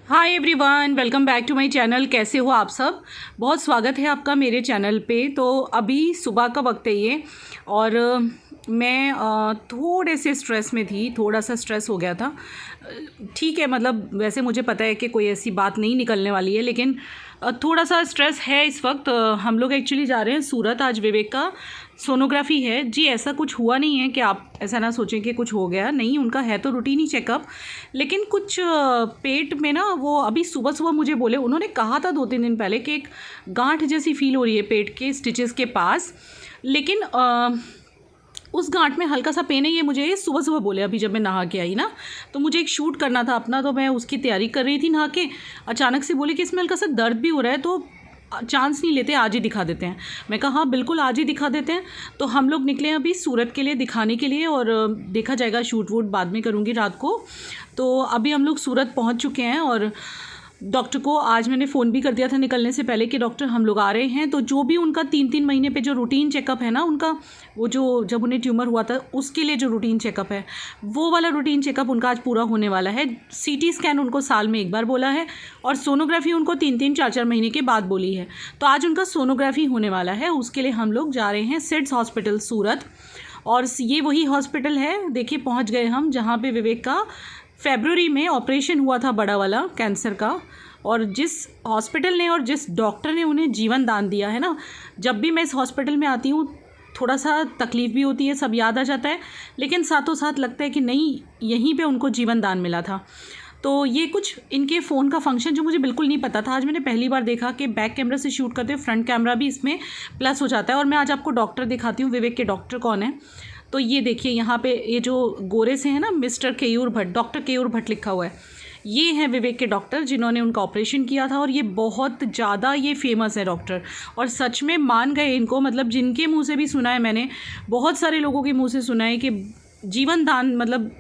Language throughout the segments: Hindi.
Hi everyone, welcome back to my channel. कैसे हो आप सब? बहुत स्वागत है आपका मेरे चैनल पे। तो अभी सुबह का वक्त है ये, और मैं थोड़े से स्ट्रेस में थी, थोड़ा सा स्ट्रेस हो गया था। ठीक है, मतलब वैसे मुझे पता है कि कोई ऐसी बात नहीं निकलने वाली है, लेकिन थोड़ा सा स्ट्रेस है इस वक्त। हम लोग एक्चुअली जा रहे हैं सूरत, आज विवेक का सोनोग्राफी है जी। ऐसा कुछ हुआ नहीं है कि आप ऐसा ना सोचें कि कुछ हो गया, नहीं, उनका है तो रूटीन ही चेकअप, लेकिन कुछ पेट में ना, वो अभी सुबह सुबह मुझे बोले, उन्होंने कहा था 2-3 दिन पहले कि एक गांठ जैसी फील हो रही है पेट के स्टिचेस के पास, लेकिन उस गांठ में हल्का सा पेन है, ये मुझे सुबह सुबह बोले अभी जब मैं नहा के आई ना। तो मुझे एक शूट करना था अपना, तो मैं उसकी तैयारी कर रही थी नहा के, अचानक से बोले कि इसमें हल्का सा दर्द भी हो रहा है, तो चांस नहीं लेते, आज ही दिखा देते हैं। मैं कहा हाँ बिल्कुल, आज ही दिखा देते हैं। तो हम लोग निकले अभी सूरत के लिए दिखाने के लिए, और देखा जाएगा, शूट वूट बाद में करूँगी रात को। तो अभी हम लोग सूरत पहुँच चुके हैं, और डॉक्टर को आज मैंने फ़ोन भी कर दिया था निकलने से पहले कि डॉक्टर हम लोग आ रहे हैं। तो जो भी उनका 3-3 महीने पे जो रूटीन चेकअप है ना उनका, वो जो जब उन्हें ट्यूमर हुआ था उसके लिए जो रूटीन चेकअप है, वो वाला रूटीन चेकअप उनका आज पूरा होने वाला है। सीटी स्कैन उनको साल में एक बार बोला है, और सोनोग्राफी उनको 3-3, 4-4 महीने के बाद बोली है। तो आज उनका सोनोग्राफी होने वाला है, उसके लिए हम लोग जा रहे हैं सिड्स हॉस्पिटल सूरत। और ये वही हॉस्पिटल है, देखिए पहुँच गए हम, जहाँ पर विवेक का फरवरी में ऑपरेशन हुआ था, बड़ा वाला कैंसर का। और जिस हॉस्पिटल ने और जिस डॉक्टर ने उन्हें जीवन दान दिया है ना, जब भी मैं इस हॉस्पिटल में आती हूँ थोड़ा सा तकलीफ़ भी होती है, सब याद आ जाता है, लेकिन साथों साथ लगता है कि नहीं, यहीं पे उनको जीवन दान मिला था। तो ये कुछ इनके फ़ोन का फंक्शन जो मुझे बिल्कुल नहीं पता था, आज मैंने पहली बार देखा कि बैक कैमरा से शूट करते हुए फ्रंट कैमरा भी इसमें प्लस हो जाता है। और मैं आज आपको डॉक्टर दिखाती हूँ, विवेक के डॉक्टर कौन है। तो ये देखिए, यहाँ पे ये जो गोरे से है ना, मिस्टर केयूर भट्ट, डॉक्टर केयूर भट्ट लिखा हुआ है, ये हैं विवेक के डॉक्टर जिन्होंने उनका ऑपरेशन किया था। और ये बहुत ज़्यादा ये फेमस है डॉक्टर, और सच में मान गए इनको, मतलब जिनके मुंह से भी सुना है मैंने, बहुत सारे लोगों के मुंह से सुना है कि जीवन दान मतलब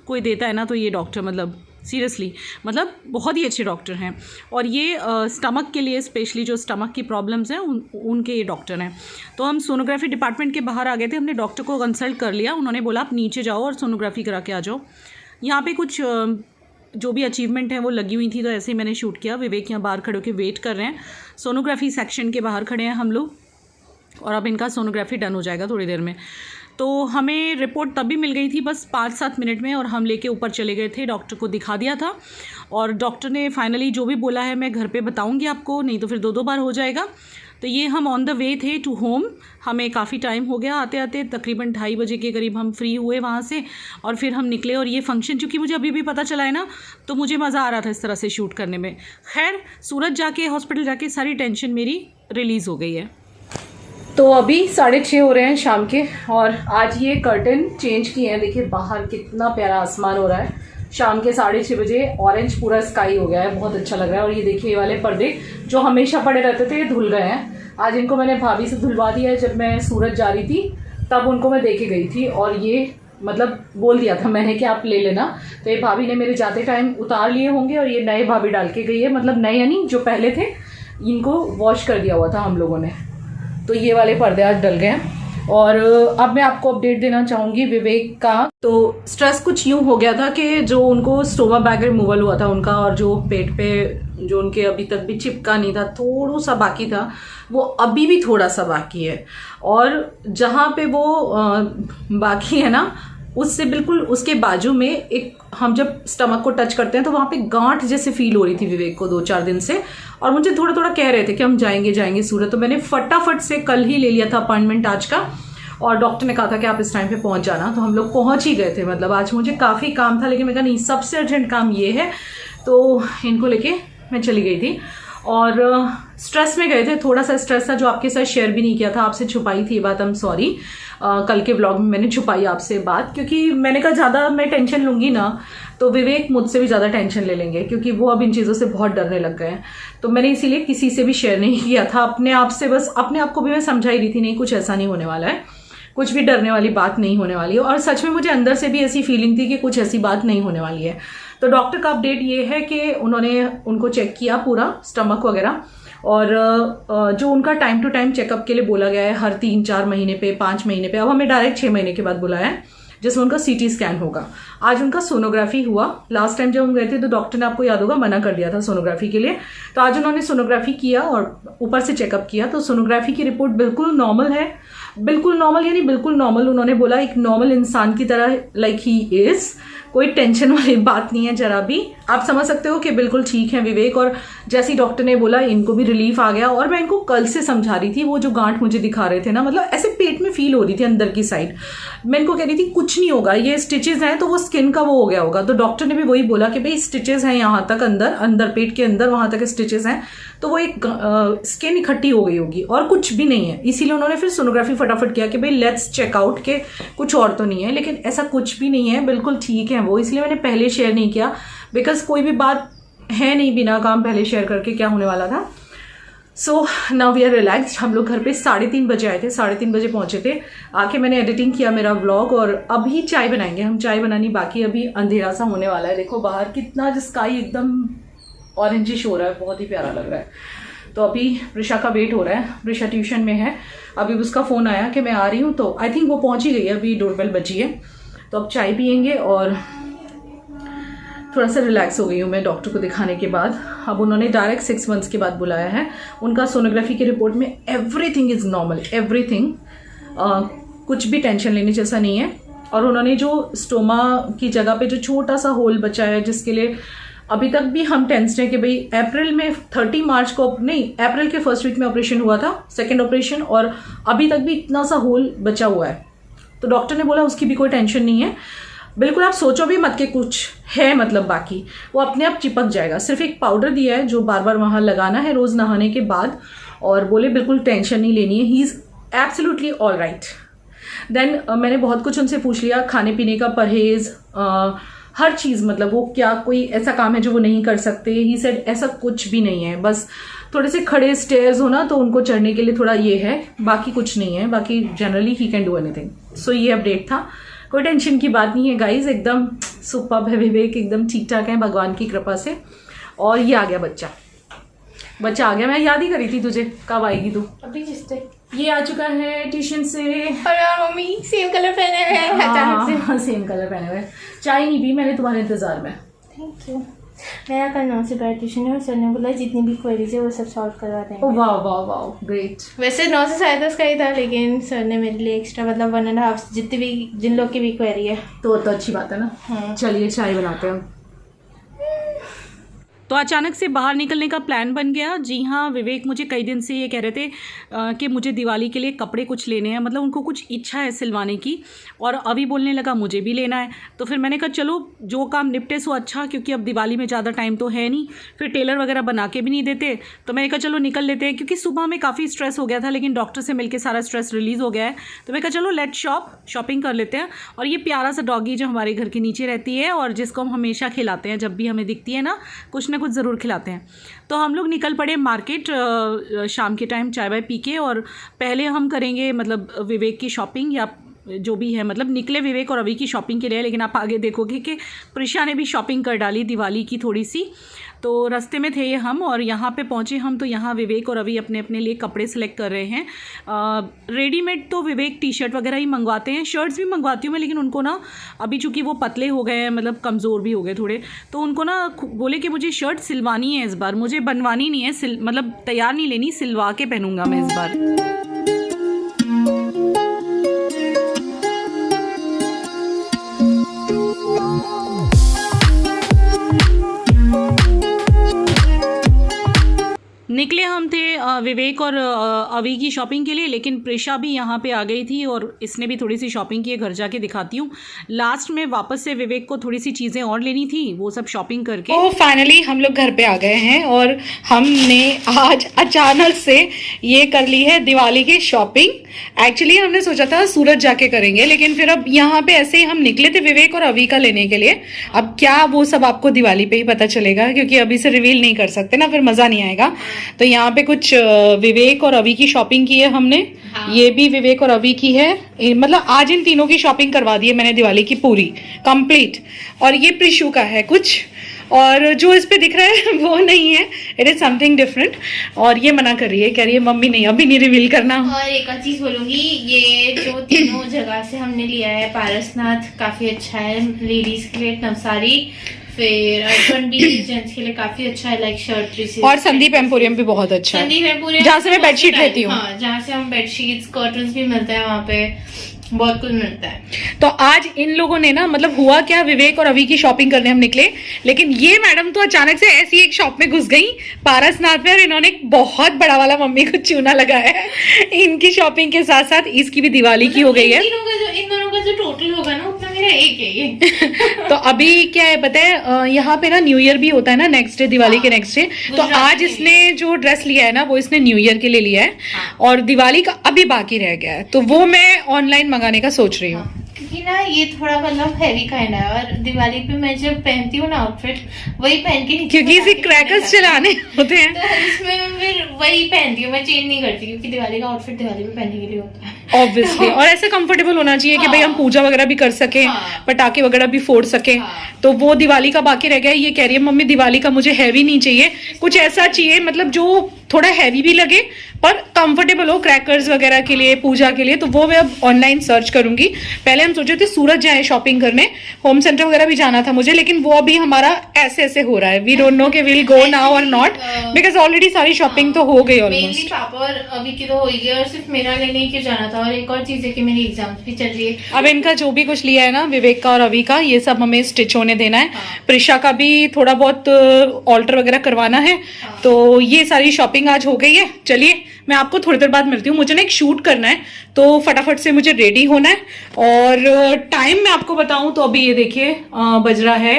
कोई देता है ना, तो ये डॉक्टर मतलब सीरियसली मतलब बहुत ही अच्छे डॉक्टर हैं। और ये स्टमक के लिए, स्पेशली जो स्टमक की प्रॉब्लम्स हैं उनके ये डॉक्टर हैं। तो हम सोनोग्राफी डिपार्टमेंट के बाहर आ गए थे, हमने डॉक्टर को कंसल्ट कर लिया, उन्होंने बोला आप नीचे जाओ और सोनोग्राफी करा के आ जाओ। यहाँ पे कुछ जो भी अचीवमेंट है वो लगी हुई थी, तो ऐसे ही मैंने शूट किया। विवेक यहाँ बाहर खड़े होकर वेट कर रहे हैं, सोनोग्राफी सेक्शन के बाहर खड़े हैं हम लोग, और अब इनका सोनोग्राफी डन हो जाएगा थोड़ी देर में। तो हमें रिपोर्ट तभी मिल गई थी बस 5-7 मिनट में, और हम लेके ऊपर चले गए थे, डॉक्टर को दिखा दिया था। और डॉक्टर ने फाइनली जो भी बोला है मैं घर पे बताऊंगी आपको, नहीं तो फिर 2-2 बार हो जाएगा। तो ये हम ऑन द वे थे टू होम, हमें काफ़ी टाइम हो गया आते आते, तकरीबन 2:30 बजे के करीब हम फ्री हुए वहाँ से, और फिर हम निकले। और ये फंक्शन चूँकि मुझे अभी भी पता चला है ना, तो मुझे मज़ा आ रहा था इस तरह से शूट करने में। खैर, सूरत जाके, हॉस्पिटल जाके सारी टेंशन मेरी रिलीज़ हो गई है। तो अभी 6:30 हो रहे हैं शाम के, और आज ये कर्टन चेंज किए हैं। देखिए बाहर कितना प्यारा आसमान हो रहा है, शाम के 6:30 बजे ऑरेंज पूरा स्काई हो गया है, बहुत अच्छा लग रहा है। और ये देखिए, ये वाले पर्दे जो हमेशा पड़े रहते थे ये धुल गए हैं। आज इनको मैंने भाभी से धुलवा दिया है, जब मैं सूरत जा रही थी तब उनको मैं दे के गई थी, और ये मतलब बोल दिया था मैंने कि आप ले लेना। तो ये भाभी ने मेरे जाते टाइम उतार लिए होंगे, और ये नए भाभी डाल के गई है, मतलब नए यानी जो पहले थे, इनको वॉश कर दिया हुआ था हम लोगों ने। तो ये वाले पर्दे आज डल गए हैं। और अब मैं आपको अपडेट देना चाहूँगी विवेक का। तो स्ट्रेस कुछ यूँ हो गया था कि जो उनको स्टोमा बैग रिमूवल हुआ था उनका, और जो पेट पे जो उनके अभी तक भी चिपका नहीं था, थोड़ा सा बाकी था, वो अभी भी थोड़ा सा बाकी है। और जहाँ पे वो बाकी है ना, उससे बिल्कुल उसके बाजू में एक, हम जब स्टमक को टच करते हैं तो वहाँ पे गांठ जैसे फील हो रही थी विवेक को 2-4 दिन से, और मुझे थोड़ा थोड़ा कह रहे थे कि हम जाएंगे सूरत। तो मैंने फटाफट से कल ही ले लिया था अपॉइंटमेंट आज का, और डॉक्टर ने कहा था कि आप इस टाइम पे पहुंच जाना। तो हम लोग पहुंच ही गए थे, मतलब आज मुझे काफ़ी काम था, लेकिन मैं कहा नहीं, सबसे अर्जेंट काम ये है। तो इनको लेके मैं चली गई थी, और स्ट्रेस में गए थे, थोड़ा सा स्ट्रेस था जो आपके साथ शेयर भी नहीं किया था, आपसे छुपाई थी ये बात, आई एम सॉरी। कल के व्लॉग में मैंने छुपाई आपसे बात, क्योंकि मैंने कहा ज़्यादा मैं टेंशन लूँगी ना तो विवेक मुझसे भी ज़्यादा टेंशन ले लेंगे, क्योंकि वो अब इन चीज़ों से बहुत डरने लग गए हैं। तो मैंने इसीलिए किसी से भी शेयर नहीं किया था, अपने आप से, बस अपने आप को भी मैं समझा ही रही थी, नहीं कुछ ऐसा नहीं होने वाला है, कुछ भी डरने वाली बात नहीं होने वाली है। और सच में मुझे अंदर से भी ऐसी फीलिंग थी कि कुछ ऐसी बात नहीं होने वाली है। तो डॉक्टर का अपडेट ये है कि उन्होंने उनको चेक किया पूरा स्टमक वगैरह, और जो उनका टाइम टू टाइम चेकअप के लिए बोला गया है, हर 3-4 महीने पे, 5 महीने पे, अब हमें डायरेक्ट 6 महीने के बाद बुलाया है जिसमें उनका CT स्कैन होगा। आज उनका सोनोग्राफी हुआ। लास्ट टाइम जब हम गए थे तो डॉक्टर ने, आपको याद होगा, मना कर दिया था सोनोग्राफी के लिए। तो आज उन्होंने सोनोग्राफी किया और ऊपर से चेकअप किया, तो सोनोग्राफी की रिपोर्ट बिल्कुल नॉर्मल है। बिल्कुल नॉर्मल यानी बिल्कुल नॉर्मल, उन्होंने बोला एक नॉर्मल इंसान की तरह, लाइक ही इज। कोई टेंशन वाली बात नहीं है जरा भी। आप समझ सकते हो कि बिल्कुल ठीक है विवेक। और जैसे ही डॉक्टर ने बोला इनको भी रिलीफ आ गया। और मैं इनको कल से समझा रही थी, वो जो गांठ मुझे दिखा रहे थे ना, मतलब ऐसे पेट में फील हो रही थी अंदर की साइड। मैं इनको कह रही थी कुछ नहीं होगा, ये स्टिचेस हैं तो वो स्किन का वो हो गया होगा। तो डॉक्टर ने भी वही बोला कि भाई स्टिचेस हैं यहाँ तक, अंदर पेट के अंदर वहां तक स्टिचेस हैं, तो वो एक स्किन इकट्ठी हो गई होगी और कुछ भी नहीं है। इसीलिए उन्होंने फिर सोनोग्राफी फटाफट किया कि भाई लेट्स चेक आउट के कुछ और तो नहीं है। लेकिन ऐसा कुछ भी नहीं है, बिल्कुल ठीक है वो। इसलिए मैंने पहले शेयर नहीं किया, बिकॉज कोई भी बात है नहीं बिना काम पहले शेयर करके क्या होने वाला था। So now we are relaxed. हम लोग घर पे 3:30 बजे आए थे, 3:30 बजे पहुंचे थे। आके मैंने एडिटिंग किया मेरा व्लॉग और अभी चाय बनाएंगे हम। चाय बनानी बाकी, अभी अंधेरा सा होने वाला है। देखो बाहर कितना स्काई एकदम ऑरेंजिश हो रहा है, बहुत ही प्यारा लग रहा है। तो अभी प्रिशा का वेट हो रहा है। प्रिशा ट्यूशन में है, अभी उसका फ़ोन आया कि मैं आ रही हूँ, तो आई थिंक वो पहुँच ही गई है, अभी डोरबेल बजी है। तो अब चाय पियेंगे और थोड़ा सा रिलैक्स हो गई हूँ मैं डॉक्टर को दिखाने के बाद। अब उन्होंने डायरेक्ट 6 मंथ्स के बाद बुलाया है। उनका सोनोग्राफी की रिपोर्ट में एवरीथिंग इज़ नॉर्मल, एवरीथिंग, कुछ भी टेंशन लेने जैसा नहीं है। और उन्होंने जो स्टोमा की जगह पे जो छोटा सा होल बचा है, जिसके लिए अभी तक भी हम टेंस्ड हैं कि भाई अप्रैल में 30 मार्च को, नहीं अप्रैल के फर्स्ट वीक में ऑपरेशन हुआ था, सेकेंड ऑपरेशन, और अभी तक भी इतना सा होल बचा हुआ है। तो डॉक्टर ने बोला उसकी भी कोई टेंशन नहीं है, बिल्कुल आप सोचो भी मत कि कुछ है, मतलब बाकी वो अपने आप चिपक जाएगा। सिर्फ एक पाउडर दिया है जो बार बार वहाँ लगाना है रोज़ नहाने के बाद, और बोले बिल्कुल टेंशन नहीं लेनी है, he is absolutely all right. Then मैंने बहुत कुछ उनसे पूछ लिया, खाने पीने का परहेज़, हर चीज़, मतलब वो क्या कोई ऐसा काम है जो वो नहीं कर सकते। ही सेड ऐसा कुछ भी नहीं है, बस थोड़े से खड़े स्टेयर्स हो ना तो उनको चढ़ने के लिए थोड़ा ये है, बाकी कुछ नहीं है। बाकी generally he can do anything. So ये अपडेट था, कोई टेंशन की बात नहीं है गाइज, एकदम सुपर्ब है विवेक, एकदम ठीक ठाक है भगवान की कृपा से। और ये आ गया बच्चा आ गया। मैं याद ही करी थी तुझे, कब आएगी तू? अभी जिससे ये आ चुका है ट्यूशन से। और यार मम्मी सेम कलर पहने हुए हैं अचानक से। सेम कलर पहने हुए। चाय नहीं पी मैंने तुम्हारे इंतजार में। Thank you. मेरा कल 9 से बैठ ट्यूशन है और सर ने बोला जितनी भी क्वेरीज है वो सब सॉल्व करवा देंगे। वाह वाह वाह, ग्रेट। वैसे 9 से 10:30 का ही था, लेकिन सर ने मेरे लिए एक्स्ट्रा, मतलब 1.5 जितनी भी जिन लोग की भी क्वेरी है तो अच्छी बात है ना। चलिए चाय बनाते हैं। तो अचानक से बाहर निकलने का प्लान बन गया। जी हाँ, विवेक मुझे कई दिन से ये कह रहे थे कि मुझे दिवाली के लिए कपड़े कुछ लेने हैं, मतलब उनको कुछ इच्छा है सिलवाने की, और अभी बोलने लगा मुझे भी लेना है। तो फिर मैंने कहा चलो जो काम निपटे सो अच्छा, क्योंकि अब दिवाली में ज़्यादा टाइम तो है नहीं, फिर टेलर वगैरह बना के भी नहीं देते। तो मैंने कहा चलो निकल लेते हैं, क्योंकि सुबह में काफ़ी स्ट्रेस हो गया था, लेकिन डॉक्टर से मिलकर सारा स्ट्रेस रिलीज़ हो गया है। तो मैं कहा चलो लेट शॉपिंग कर लेते हैं। और ये प्यारा सा डॉगी जो हमारे घर के नीचे रहती है और जिसको हम हमेशा खिलाते हैं, जब भी हमें दिखती है ना कुछ ज़रूर खिलाते हैं। तो हम लोग निकल पड़े मार्केट शाम के टाइम चाय वाय पी के, और पहले हम करेंगे मतलब विवेक की शॉपिंग या जो भी है, मतलब निकले विवेक और अभी की शॉपिंग के लिए। लेकिन आप आगे देखोगे कि प्रिशा ने भी शॉपिंग कर डाली दिवाली की थोड़ी सी। तो रास्ते में थे ये हम, और यहाँ पे पहुँचे हम, तो यहाँ विवेक और अभी अपने अपने लिए कपड़े सेलेक्ट कर रहे हैं। रेडीमेड तो विवेक टी शर्ट वगैरह ही मंगवाते हैं, शर्ट्स भी मंगवाती हूँ मैं, लेकिन उनको ना अभी चूँकि वो पतले हो गए हैं, मतलब कमज़ोर भी हो गए थोड़े, तो उनको ना बोले कि मुझे शर्ट सिलवानी है इस बार, मुझे बनवानी नहीं है, मतलब तैयार नहीं लेनी, सिलवा के पहनूंगा मैं इस बार। निकले हम थे विवेक और अवी की शॉपिंग के लिए, लेकिन प्रिशा भी यहाँ पे आ गई थी और इसने भी थोड़ी सी शॉपिंग की है, घर जाके दिखाती हूँ। लास्ट में वापस से विवेक को थोड़ी सी चीज़ें और लेनी थी, वो सब शॉपिंग करके तो फाइनली हम लोग घर पे आ गए हैं। और हमने आज अचानक से ये कर ली है दिवाली की शॉपिंग। एक्चुअली हमने सोचा था सूरत जाके करेंगे, लेकिन फिर अब यहाँ पे ऐसे ही हम निकले थे विवेक और अवी का लेने के लिए। अब क्या वो सब आपको दिवाली पे ही पता चलेगा, क्योंकि अभी से रिवील नहीं कर सकते ना, फिर मज़ा नहीं आएगा। तो यहाँ पे कुछ विवेक और अवी की शॉपिंग की है हमने। हाँ। ये भी विवेक और अवी की है, मतलब आज इन तीनों की शॉपिंग करवा दी है मैंने दिवाली की पूरी कंप्लीट। और ये प्रिशु का है कुछ, और जो इस पे दिख रहा है वो नहीं है, इट इज समथिंग डिफरेंट। और ये मना कर रही है, कह रही है मम्मी नहीं अभी नहीं रिवील करना। और एक और चीज बोलूंगी, ये जो तीनों जगह से हमने लिया है पारसनाथ काफी अच्छा है, लेडीज के लिए नवसारी, फिर अर्बन भी जेंट्स के लिए काफी अच्छा है, लाइक शर्ट 360। और संदीप एम्पोरियम भी बहुत अच्छा है, संदीप एम्पोरियम जहाँ से मैं बेडशीट लेती हूँ। हाँ, जहाँ से हम बेडशीट्स कर्टन्स भी मिलते हैं, वहाँ पे बहुत कुछ मिलता है। तो आज इन लोगों ने ना, मतलब हुआ क्या, विवेक और अभी की शॉपिंग करने हम निकले, लेकिन ये मैडम तो अचानक से ऐसी एक शॉप में घुस गई पारसनाथ में, और इन्होंने एक बहुत बड़ा वाला मम्मी को चूना लगाया है। इनकी शॉपिंग के साथ साथ इसकी भी दिवाली की हो गई है। इन दोनों का जो टोटल होगा ना उतना मेरा एक है ये। तो अभी क्या है पता है, यहाँ पे ना न्यू ईयर भी होता है ना, नेक्स्ट डे, दिवाली के नेक्स्ट डे। तो आज इसने जो ड्रेस लिया है ना, वो इसने न्यू ईयर के लिए लिया है, और दिवाली का अभी बाकी रह गया है, तो वो मैं ऑनलाइन मंगाने का सोच रही हूँ। क्योंकि ना ये थोड़ा मतलब हैवी काइंड है, और दिवाली पे मैं जब पहनती हूँ ना आउटफिट, वही पहन के, क्योंकि इसे क्रैकर्स चलाने होते हैं, तो इसमें मैं फिर वही पहनती हूँ, मैं चेंज नहीं करती, क्योंकि दिवाली का आउटफिट दिवाली पे पहनने के लिए होता है ऑब्वियसली। और ऐसा कंफर्टेबल होना चाहिए कि भाई हम पूजा वगैरह भी कर सके, पटाखे वगैरह भी फोड़ सके। तो वो दिवाली का बाकी रह गया। ये कह रही है मम्मी दिवाली का मुझे हैवी नहीं चाहिए, कुछ ऐसा चाहिए मतलब जो थोड़ा हैवी भी लगे पर कंफर्टेबल हो, क्रैकर्स वगैरह के लिए, पूजा के लिए। तो वो मैं अब ऑनलाइन सर्च करूंगी। पहले हम सोचे थे सूरत जाए शॉपिंग करने, होम सेंटर वगैरह भी जाना था मुझे, लेकिन वो अभी हमारा ऐसे ऐसे हो रहा है, वी डोंट नो कि विल गो नाउ और नॉट, बिकॉज ऑलरेडी सारी शॉपिंग तो हो गई ऑलमोस्ट। पापा और अभी की तो हो गई, और सिर्फ मेरा लेने के जाना था। और एक और चीज है कि मेरी एग्जाम्स भी चल रही है। अब इनका जो भी कुछ लिया है ना, विवेक का और अभी का, ये सब हमें स्टिच होने देना है। प्रिशा का भी थोड़ा बहुत ऑल्टर वगैरह करवाना है। तो ये सारी शॉपिंग आज हो गई है। चलिए मैं आपको थोड़ी देर बाद मिलती हूँ, मुझे ना एक शूट करना है, तो फटाफट से मुझे रेडी होना है। और टाइम मैं आपको बताऊं तो अभी ये देखिए बज रहा है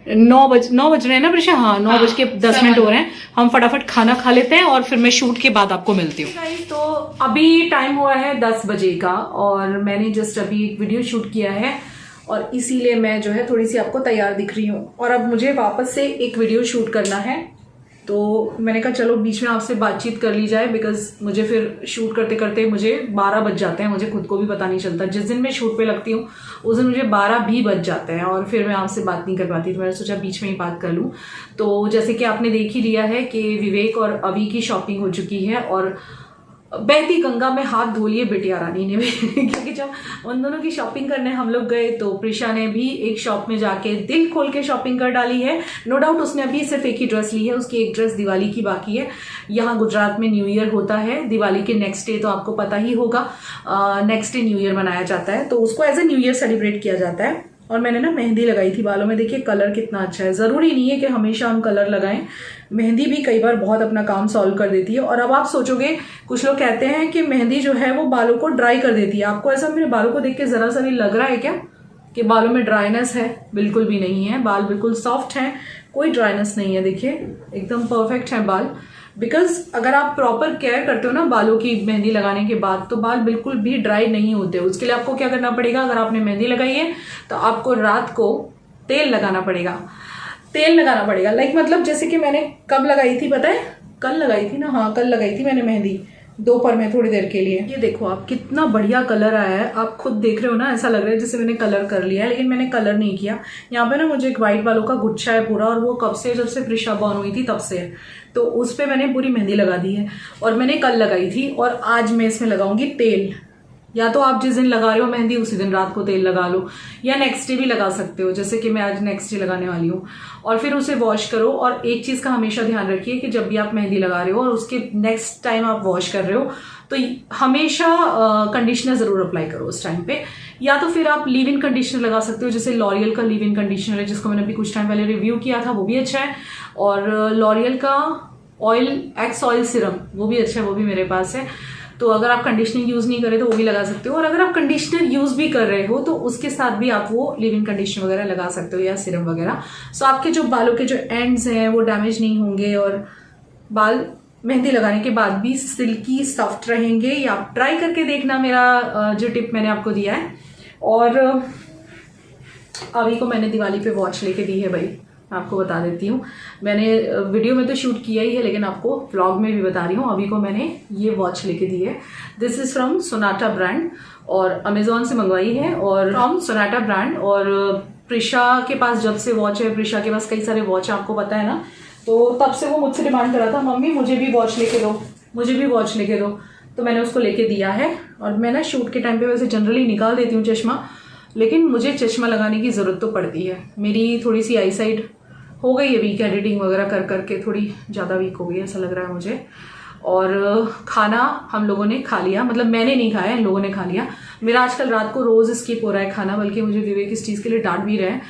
9 बज रहे हैं ना प्रिशा? हाँ, 9:10 हो रहे हैं। हम फटाफट खाना खा लेते हैं और फिर मैं शूट के बाद आपको मिलती हूँ। तो अभी टाइम हुआ है 10 बजे का, और मैंने जस्ट अभी एक वीडियो शूट किया है, और इसीलिए मैं जो है थोड़ी सी आपको तैयार दिख रही हूँ। और अब मुझे वापस से एक वीडियो शूट करना है, तो मैंने कहा चलो बीच में आपसे बातचीत कर ली जाए, बिकॉज मुझे फिर शूट करते करते मुझे 12 बज जाते हैं, मुझे खुद को भी पता नहीं चलता। जिस दिन मैं शूट पे लगती हूँ उस दिन मुझे 12 भी बज जाते हैं, और फिर मैं आपसे बात नहीं कर पाती। तो मैंने सोचा बीच में ही बात कर लूँ। तो जैसे कि आपने देख ही लिया है कि विवेक और अभी की शॉपिंग हो चुकी है, और बहती गंगा में हाथ धो लिए बिटिया रानी ने भी क्योंकि जब उन दोनों की शॉपिंग करने हम लोग गए तो प्रिशा ने भी एक शॉप में जाके दिल खोल के शॉपिंग कर डाली है। नो डाउट उसने अभी सिर्फ एक ही ड्रेस ली है, उसकी एक ड्रेस दिवाली की बाकी है। यहाँ गुजरात में न्यू ईयर होता है, दिवाली के नेक्स्ट डे तो आपको पता ही होगा, नेक्स्ट डे न्यू ईयर मनाया जाता है, तो उसको as a new year celebrate किया जाता है। और मैंने ना मेहंदी लगाई थी बालों में, देखिए कलर कितना अच्छा है। ज़रूरी नहीं है कि हमेशा हम कलर लगाएं, मेहंदी भी कई बार बहुत अपना काम सॉल्व कर देती है। और अब आप सोचोगे, कुछ लोग कहते हैं कि मेहंदी जो है वो बालों को ड्राई कर देती है। आपको ऐसा मेरे बालों को देख के ज़रा सा भी लग रहा है क्या कि बालों में ड्राइनेस है? बिल्कुल भी नहीं है, बाल बिल्कुल सॉफ्ट हैं, कोई ड्राइनेस नहीं है। देखिए एकदम परफेक्ट है बाल, बिकॉज अगर आप प्रॉपर केयर करते हो ना बालों की मेहंदी लगाने के बाद, तो बाल बिल्कुल भी ड्राई नहीं होते। उसके लिए आपको क्या करना पड़ेगा, अगर आपने मेहंदी लगाई है तो आपको रात को तेल लगाना पड़ेगा, तेल लगाना पड़ेगा। लाइक मतलब जैसे कि मैंने कब लगाई थी पता है? कल लगाई थी ना, हाँ कल लगाई थी मैंने मेहंदी दोपहर में थोड़ी देर के लिए। ये देखो आप कितना बढ़िया कलर आया है, आप खुद देख रहे हो ना, ऐसा लग रहा है जैसे मैंने कलर कर लिया है, लेकिन मैंने कलर नहीं किया। यहाँ पे ना मुझे एक व्हाइट बालों का गुच्छा है पूरा, और वो कब से, जब से प्रिशा बॉर्न हुई थी तब से है, तो उस पर मैंने पूरी मेहंदी लगा दी है। और मैंने कल लगाई थी, और आज मैं इसमें लगाऊंगी तेल। या तो आप जिस दिन लगा रहे हो मेहंदी उसी दिन रात को तेल लगा लो, या नेक्स्ट डे भी लगा सकते हो, जैसे कि मैं आज नेक्स्ट डे लगाने वाली हूँ। और फिर उसे वॉश करो। और एक चीज का हमेशा ध्यान रखिए कि जब भी आप मेहंदी लगा रहे हो और उसके नेक्स्ट टाइम आप वॉश कर रहे हो, तो हमेशा कंडीशनर जरूर अप्लाई करो उस टाइम पे। या तो फिर आप लीव इन कंडीशनर लगा सकते हो, जैसे लॉरियल का लीव इन कंडीशनर है, जिसको मैंने अभी कुछ टाइम पहले रिव्यू किया था, वो भी अच्छा है। और लॉरियल का ऑयल एक्स ऑयल सिरम, वो भी अच्छा है, वो भी मेरे पास है। तो अगर आप कंडीशनिंग यूज नहीं करें तो वो भी लगा सकते हो। और अगर आप कंडीशनर यूज भी कर रहे हो तो उसके साथ भी आप वो लिव इन कंडीशनर वगैरह लगा सकते हो, या सिरम वगैरह। सो आपके जो बालों के जो एंड्स हैं वो डैमेज नहीं होंगे, और बाल मेहंदी लगाने के बाद भी सिल्की सॉफ्ट रहेंगे। या आप ट्राई करके देखना, मेरा जो टिप मैंने आपको दिया है। और अभी को मैंने दिवाली पे वॉच लेके दी है भाई, आपको बता देती हूँ। मैंने वीडियो में तो शूट किया ही है, लेकिन आपको व्लॉग में भी बता रही हूँ। अभी को मैंने ये वॉच लेके दी है। This is from Sonata brand, और अमेजोन से मंगवाई है, और फ्रॉम सोनाटा ब्रांड। और प्रिशा के पास जब से वॉच है, प्रिशा के पास कई सारे वॉच है, आपको पता है ना, तो तब से वो मुझसे डिमांड कर रहा था, मम्मी मुझे भी वॉच लेके दो, मुझे भी वॉच लेके दो। तो मैंने उसको लेके दिया है। और मैं ना शूट के टाइम पे वैसे जनरली निकाल देती हूँ चश्मा, लेकिन मुझे चश्मा लगाने की ज़रूरत तो पड़ती है। मेरी थोड़ी सी आई साइड हो गई है वीक, एडिटिंग वगैरह कर करके थोड़ी ज़्यादा वीक हो गई ऐसा लग रहा है मुझे। और खाना हम लोगों ने खा लिया, मतलब मैंने नहीं खाया, इन लोगों ने खा लिया। मेरा आजकल रात को रोज़ स्किप हो रहा है खाना, बल्कि मुझे विवेक इस चीज़ के लिए डांट भी रहे हैं।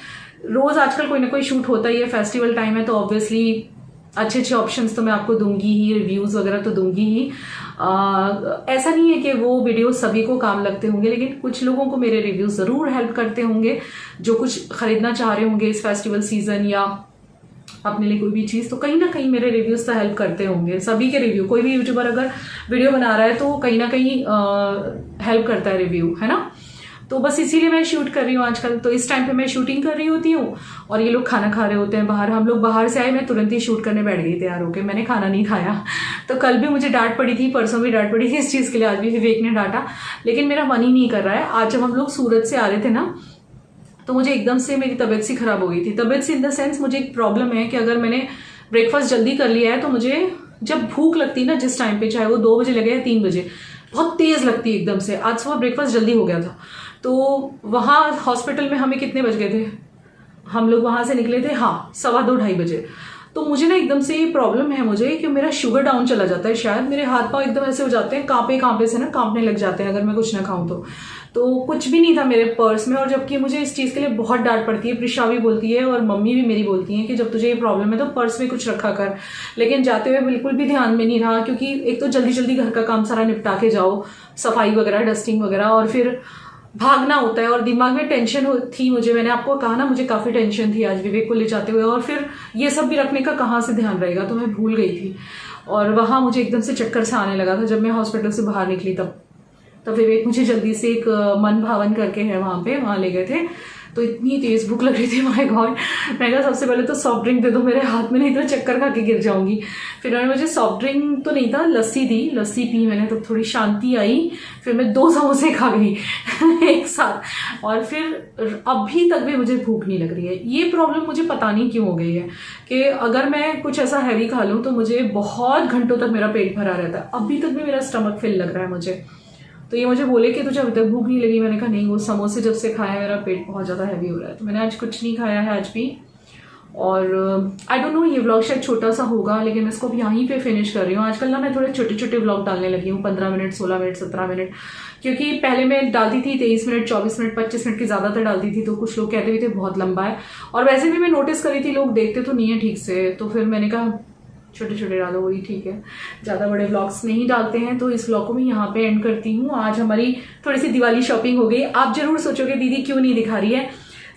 रोज़ आजकल कोई ना कोई शूट होता ही है, फेस्टिवल टाइम है तो ऑब्वियसली अच्छे अच्छे ऑप्शंस तो मैं आपको दूंगी ही, रिव्यूज़ वगैरह तो दूंगी ही। ऐसा नहीं है कि वो वीडियो सभी को काम लगते होंगे, लेकिन कुछ लोगों को मेरे रिव्यूज़ ज़रूर हेल्प करते होंगे, जो कुछ खरीदना चाह रहे होंगे इस फेस्टिवल सीजन या अपने लिए कोई भी चीज़, तो कहीं ना कहीं मेरे रिव्यूज़ तो हेल्प करते होंगे। सभी के रिव्यू, कोई भी यूट्यूबर अगर वीडियो बना रहा है तो कहीं ना कहीं हेल्प करता है रिव्यू, है ना। तो बस इसीलिए मैं शूट कर रही हूँ आजकल। तो इस टाइम पे मैं शूटिंग कर रही होती हूँ और ये लोग खाना खा रहे होते हैं बाहर। हम लोग बाहर से आए, मैं तुरंत ही शूट करने बैठ गई तैयार होकर, मैंने खाना नहीं खाया। तो कल भी मुझे डांट पड़ी थी, परसों भी डांट पड़ी थी इस चीज़ के लिए, आज भी विवेक ने डांटा, लेकिन मेरा मन ही नहीं कर रहा है। आज जब हम लोग सूरत से आ रहे थे ना, तो मुझे एकदम से मेरी तबीयत सी खराब हो गई थी। तबीयत से इन द सेंस, मुझे एक प्रॉब्लम है कि अगर मैंने ब्रेकफास्ट जल्दी कर लिया है तो मुझे जब भूख लगती है ना, जिस टाइम पे, चाहे वो 2 बजे लगे या 3 बजे, बहुत तेज लगती है एकदम से। आज सुबह ब्रेकफास्ट जल्दी हो गया था, तो वहाँ हॉस्पिटल में हमें कितने बज गए थे, हम लोग वहाँ से निकले थे 2:15-2:30 बजे। तो मुझे ना एकदम से ये प्रॉब्लम है मुझे कि मेरा शुगर डाउन चला जाता है शायद, मेरे हाथ पाँव एकदम ऐसे हो जाते हैं, कांपे से ना कांपने लग जाते हैं अगर मैं कुछ ना खाऊं तो कुछ भी नहीं था मेरे पर्स में। और जबकि मुझे इस चीज़ के लिए बहुत डांट पड़ती है, प्रिशा भी बोलती है और मम्मी भी मेरी बोलती हैं कि जब तुझे ये प्रॉब्लम है तो पर्स में कुछ रखा कर, लेकिन जाते हुए बिल्कुल भी ध्यान में नहीं रहा, क्योंकि एक तो जल्दी जल्दी घर का काम सारा निपटा के जाओ, सफाई वगैरह, डस्टिंग वगैरह, और फिर भागना होता है और दिमाग में टेंशन थी मुझे। मैंने आपको कहा ना, मुझे काफ़ी टेंशन थी आज विवेक को ले जाते हुए, और फिर ये सब भी रखने का कहाँ से ध्यान रहेगा, तो मैं भूल गई थी। और वहाँ मुझे एकदम से चक्कर सा आने लगा था जब मैं हॉस्पिटल से बाहर निकली। तब विवेक मुझे जल्दी से एक मन भावन करके है वहाँ ले गए थे। तो इतनी तेज भूख लग रही थी, माय गॉड। मैं कहा सबसे पहले तो सॉफ्ट ड्रिंक दे दो मेरे हाथ में, नहीं तो चक्कर खा के गिर जाऊंगी। फिर उन्होंने मुझे सॉफ्ट ड्रिंक तो नहीं था, लस्सी दी, लस्सी पी मैंने, तो थोड़ी शांति आई। फिर मैं 2 समोसे खा गई एक साथ, और फिर अभी तक भी मुझे भूख नहीं लग रही है। ये प्रॉब्लम मुझे पता नहीं क्यों हो गई है कि अगर मैं कुछ ऐसा हैवी खा लूँ तो मुझे बहुत घंटों तक मेरा पेट भरा रहता है। अभी तक भी मेरा स्टमक फिल लग रहा है मुझे। तो ये मुझे बोले कि तुझे अभी तक भूख नहीं लगी, मैंने कहा नहीं, वो समोसे जब से खाया मेरा पेट बहुत ज़्यादा हैवी हो रहा है, तो मैंने आज कुछ नहीं खाया है आज भी। और आई डोंट नो, ये व्लॉग शायद छोटा सा होगा, लेकिन मैं इसको अब यहीं पे फिनिश कर रही हूँ। आजकल ना मैं थोड़े छोटे छोटे व्लॉग डालने लगी हूँ, 15 मिनट, 16 मिनट, 17 मिनट, क्योंकि पहले मैं डालती थी 23 मिनट, 24 मिनट, 25 मिनट की ज़्यादातर डालती थी, तो कुछ लोग कहते भी थे बहुत लंबा है, और वैसे भी मैं नोटिस करी थी लोग देखते तो नहीं है ठीक से, तो फिर मैंने कहा छोटे छोटे डालो, वही ठीक है, ज़्यादा बड़े व्लॉग्स नहीं डालते हैं। तो इस व्लॉग को मैं यहाँ पे एंड करती हूँ। आज हमारी थोड़ी सी दिवाली शॉपिंग हो गई। आप जरूर सोचोगे दीदी क्यों नहीं दिखा रही है,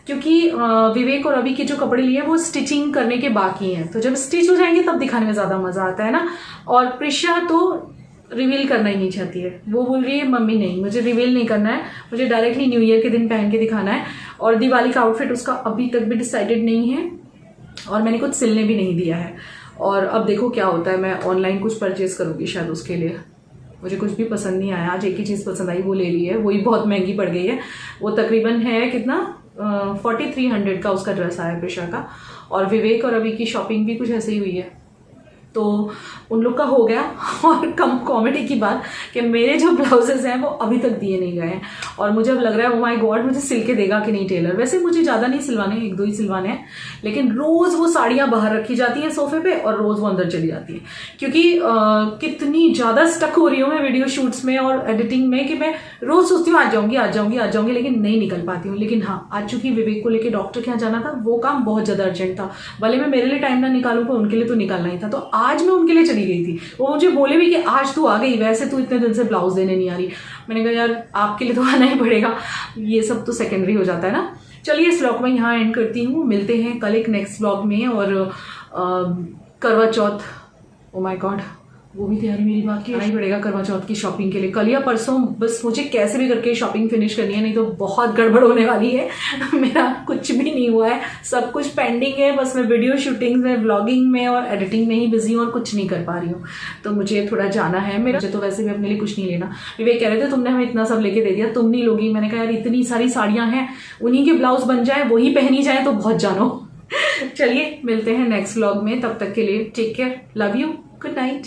क्योंकि विवेक और अभी के जो कपड़े लिए वो स्टिचिंग करने के बाकी हैं, तो जब स्टिच हो जाएंगे तब दिखाने में ज़्यादा मज़ा आता है ना। और प्रिशा तो रिवील करना ही नहीं चाहती है, वो बोल रही है मम्मी नहीं, मुझे रिवील नहीं करना है, मुझे डायरेक्टली न्यू ईयर के दिन पहन के दिखाना है। और दिवाली का आउटफिट उसका अभी तक भी डिसाइडेड नहीं है, और मैंने कुछ सिलने भी नहीं दिया है। और अब देखो क्या होता है, मैं ऑनलाइन कुछ परचेज करूँगी शायद उसके लिए। मुझे कुछ भी पसंद नहीं आया, आज एक ही चीज़ पसंद आई, वो ले ली है, वही बहुत महंगी पड़ गई है। वो तकरीबन है कितना, 4300 का उसका ड्रेस आया प्रिशा का। और विवेक और अभी की शॉपिंग भी कुछ ऐसे ही हुई है, तो उन लोग का हो गया। और कम कॉमेडी की बात कि मेरे जो ब्लाउजेस हैं वो अभी तक दिए नहीं गए हैं, और मुझे अब लग रहा है ओ माय गॉड मुझे सिल के देगा कि नहीं टेलर। वैसे मुझे ज़्यादा नहीं सिलवाने, 1-2 ही सिलवाने हैं, लेकिन रोज़ वो साड़ियाँ बाहर रखी जाती हैं सोफे पे और रोज़ वो अंदर चली जाती हैं, क्योंकि कितनी ज़्यादा स्टक हो रही हूँ मैं वीडियो शूट्स में और एडिटिंग में कि मैं रोज़ सोचती हूँ आज जाऊँगी, लेकिन नहीं निकल पाती हूँ। लेकिन हाँ, आज चूँकि विवेक को लेकर डॉक्टर के यहाँ जाना था, वो काम बहुत ज़्यादा अर्जेंट था, भले मैं मेरे लिए टाइम ना निकालूँ पर उनके लिए तो निकालना ही था। तो आज मैं उनके लिए चली गई थी। वो मुझे बोले भी कि आज तू आ गई, वैसे तू इतने दिन से ब्लाउज देने नहीं आ रही। मैंने कहा यार आपके लिए तो आना ही पड़ेगा, ये सब तो सेकेंडरी हो जाता है ना। चलिए इस व्लॉग में यहाँ एंड करती हूँ, मिलते हैं कल एक नेक्स्ट व्लॉग में। और करवा चौथ, ओ माय गॉड वो भी तैयारी मेरी बाकी आना ही पड़ेगा करवा चौथ की शॉपिंग के लिए। कल या परसों बस मुझे कैसे भी करके शॉपिंग फिनिश करनी है, नहीं तो बहुत गड़बड़ होने वाली है। मेरा कुछ भी नहीं हुआ है, सब कुछ पेंडिंग है। बस मैं वीडियो शूटिंग में, व्लॉगिंग में और एडिटिंग में ही बिजी हूँ और कुछ नहीं कर पा रही हूँ। तो मुझे थोड़ा जाना है। मुझे तो वैसे भी अपने लिए कुछ नहीं लेना। विवेक कह रहे थे तुमने हमें इतना सब लेके दे दिया, तुम नहीं लोगी। मैंने कहा यार इतनी सारी साड़ियाँ हैं, उन्हीं के ब्लाउज बन जाए, वही पहनी जाए तो बहुत जानो। चलिए मिलते हैं नेक्स्ट व्लॉग में, तब तक के लिए take care, love you, good night,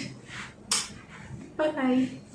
bye bye.